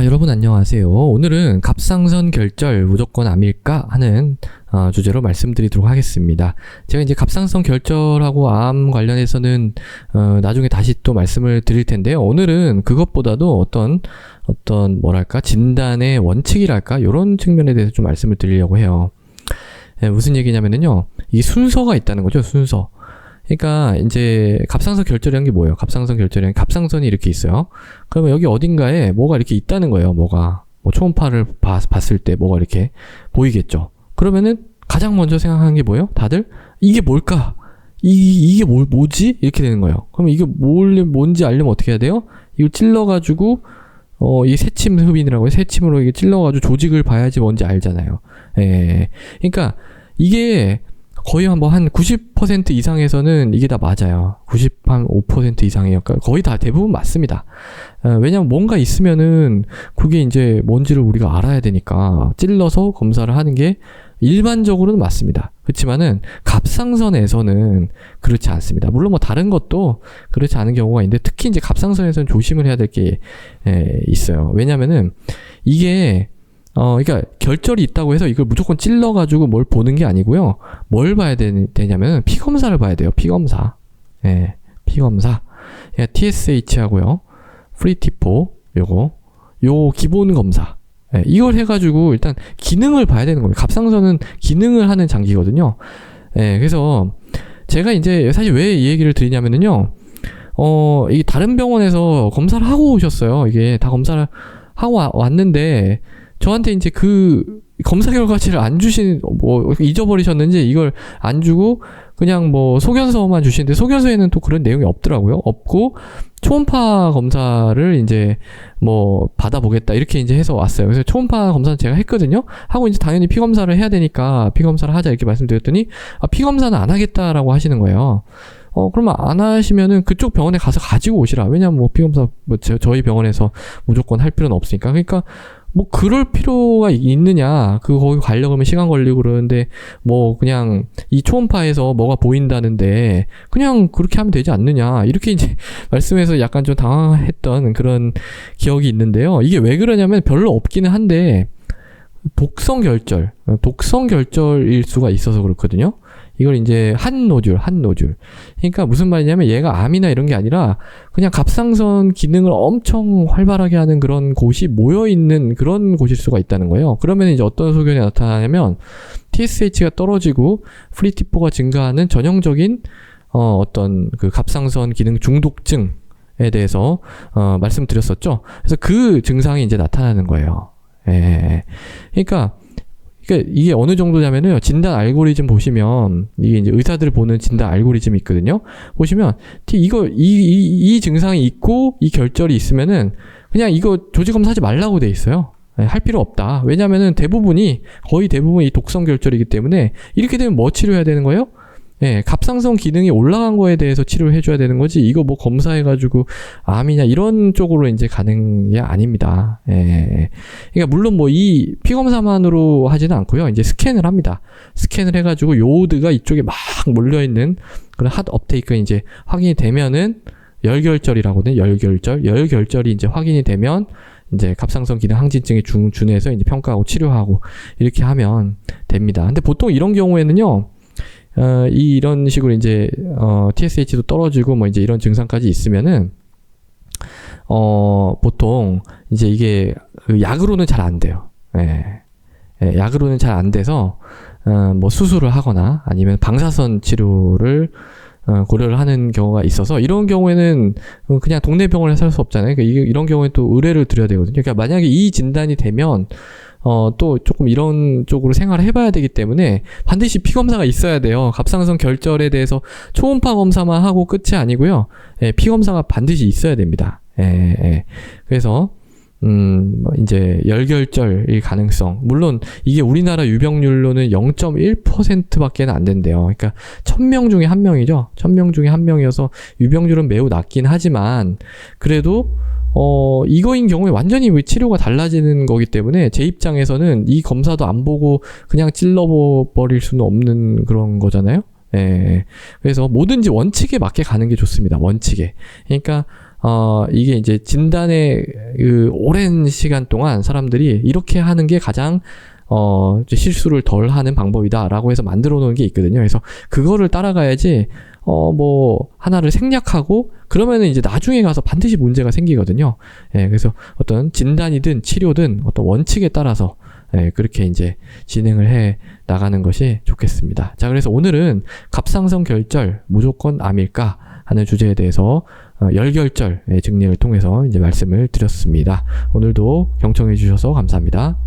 여러분 안녕하세요. 오늘은 갑상선 결절 무조건 암일까 하는 주제로 말씀드리도록 하겠습니다. 제가 이제 갑상선 결절하고 암 관련해서는 나중에 다시 또 말씀을 드릴 텐데요. 오늘은 그것보다도 어떤 뭐랄까 진단의 원칙이랄까 이런 측면에 대해서 좀 말씀을 드리려고 해요. 무슨 얘기냐면요, 이 순서가 있다는 거죠. 순서. 그러니까 이제 갑상선 결절이라는 게 뭐예요? 갑상선 결절이라는 게 갑상선이 이렇게 있어요. 그러면 여기 어딘가에 뭐가 이렇게 있다는 거예요. 뭐가 초음파를 봤을 때 뭐가 이렇게 보이겠죠. 그러면은 가장 먼저 생각하는 게 뭐예요? 다들 이게 뭘까? 이게 뭐지? 이렇게 되는 거예요. 그럼 이게 뭔지 알려면 어떻게 해야 돼요? 이걸 찔러가지고 이 세침 흡인이라고 해요. 세침으로 이게 찔러가지고 조직을 봐야지 뭔지 알잖아요. 예. 그러니까 이게 거의 한 90% 이상에서는 이게 다 맞아요. 95% 이상이에요. 그러니까 거의 다 대부분 맞습니다. 왜냐면 뭔가 있으면은 그게 이제 뭔지를 우리가 알아야 되니까 찔러서 검사를 하는 게 일반적으로는 맞습니다. 그렇지만은 갑상선에서는 그렇지 않습니다. 물론 뭐 다른 것도 그렇지 않은 경우가 있는데 특히 이제 갑상선에서는 조심을 해야 될 게 있어요. 왜냐면은 이게 그러니까 결절이 있다고 해서 이걸 무조건 찔러가지고 뭘 보는 게 아니고요. 뭘 봐야 되냐면 피검사를 봐야 돼요. 피검사. 예, 피검사. 예, TSH하고요. 프리티포 요 기본 검사. 예, 이걸 해가지고 일단 기능을 봐야 되는 겁니다. 갑상선은 기능을 하는 장기거든요. 예, 그래서 제가 이제 사실 왜 이 얘기를 드리냐면요. 이 다른 병원에서 검사를 하고 오셨어요. 이게 다 검사를 하고 왔는데 저한테 이제 그 검사 결과지를 안 잊어버리셨는지 이걸 안 주고 그냥 소견서만 주시는데 소견서에는 또 그런 내용이 없더라고요. 없고 초음파 검사를 이제 받아보겠다 이렇게 이제 해서 왔어요. 그래서 초음파 검사는 제가 했거든요. 하고 이제 당연히 피 검사를 해야 되니까 피 검사를 하자 이렇게 말씀드렸더니 피 검사는 안 하겠다라고 하시는 거예요. 그러면 안 하시면은 그쪽 병원에 가서 가지고 오시라. 왜냐면 피 검사 저희 병원에서 무조건 할 필요는 없으니까. 그러니까 그럴 필요가 있느냐. 거기 가려고 하면 시간 걸리고 그러는데, 그냥 이 초음파에서 뭐가 보인다는데, 그냥 그렇게 하면 되지 않느냐. 이렇게 이제 말씀해서 약간 좀 당황했던 그런 기억이 있는데요. 이게 왜 그러냐면 별로 없기는 한데, 독성 결절일 수가 있어서 그렇거든요. 이걸 이제 한 노줄. 그러니까 무슨 말이냐면 얘가 암이나 이런 게 아니라 그냥 갑상선 기능을 엄청 활발하게 하는 그런 곳이 모여있는 그런 곳일 수가 있다는 거예요. 그러면 이제 어떤 소견이 나타나냐면 TSH가 떨어지고 프리티포가 증가하는 전형적인 어떤 그 갑상선 기능 중독증에 대해서 말씀드렸었죠. 그래서 그 증상이 이제 나타나는 거예요. 예. 그러니까 이게 어느 정도냐면요. 진단 알고리즘 보시면, 이게 이제 의사들 보는 진단 알고리즘이 있거든요. 보시면, 이 증상이 있고, 이 결절이 있으면은, 그냥 이거 조직검사 하지 말라고 돼 있어요. 할 필요 없다. 왜냐면은 거의 대부분이 독성 결절이기 때문에, 이렇게 되면 뭐 치료해야 되는 거예요? 예, 갑상선 기능이 올라간 거에 대해서 치료를 해줘야 되는 거지, 이거 검사해가지고 암이냐, 이런 쪽으로 이제 가는 게 아닙니다. 예. 그러니까 물론 이 피검사만으로 하지는 않고요. 이제 스캔을 합니다. 스캔을 해가지고 요오드가 이쪽에 막 몰려있는 그런 핫 업테이크가 이제 확인이 되면은 열결절이라고 하거든요. 열결절이 이제 확인이 되면 이제 갑상선 기능 항진증에 준해서 이제 평가하고 치료하고 이렇게 하면 됩니다. 근데 보통 이런 경우에는요, 이런 식으로 이제, TSH도 떨어지고, 이제 이런 증상까지 있으면은, 보통, 이제 이게, 약으로는 잘 안 돼요. 예. 약으로는 잘 안 돼서, 수술을 하거나, 아니면 방사선 치료를, 고려를 하는 경우가 있어서, 이런 경우에는 그냥 동네 병원에서 살 수 없잖아요. 그러니까 이런 경우에 또 의뢰를 드려야 되거든요. 그러니까 만약에 이 진단이 되면, 또 조금 이런 쪽으로 생활을 해봐야 되기 때문에 반드시 피검사가 있어야 돼요. 갑상선 결절에 대해서 초음파 검사만 하고 끝이 아니고요. 예, 피검사가 반드시 있어야 됩니다. 예. 그래서 이제 열결절의 가능성. 물론 이게 우리나라 유병률로는 0.1%밖에 안 된대요. 그러니까 1000명 중에 1명이죠. 1000명 중에 1명이어서 유병률은 매우 낮긴 하지만 그래도 이거인 경우에 완전히 치료가 달라지는 거기 때문에 제 입장에서는 이 검사도 안 보고 그냥 찔러버릴 수는 없는 그런 거잖아요. 예. 그래서 뭐든지 원칙에 맞게 가는 게 좋습니다. 원칙에. 그러니까 이게 이제 진단의 그 오랜 시간 동안 사람들이 이렇게 하는 게 가장 실수를 덜 하는 방법이다라고 해서 만들어 놓은 게 있거든요. 그래서 그거를 따라가야지, 하나를 생략하고, 그러면은 이제 나중에 가서 반드시 문제가 생기거든요. 예, 그래서 어떤 진단이든 치료든 어떤 원칙에 따라서, 예, 그렇게 이제 진행을 해 나가는 것이 좋겠습니다. 자, 그래서 오늘은 갑상선 결절 무조건 암일까 하는 주제에 대해서 열결절 증리를 통해서 이제 말씀을 드렸습니다. 오늘도 경청해 주셔서 감사합니다.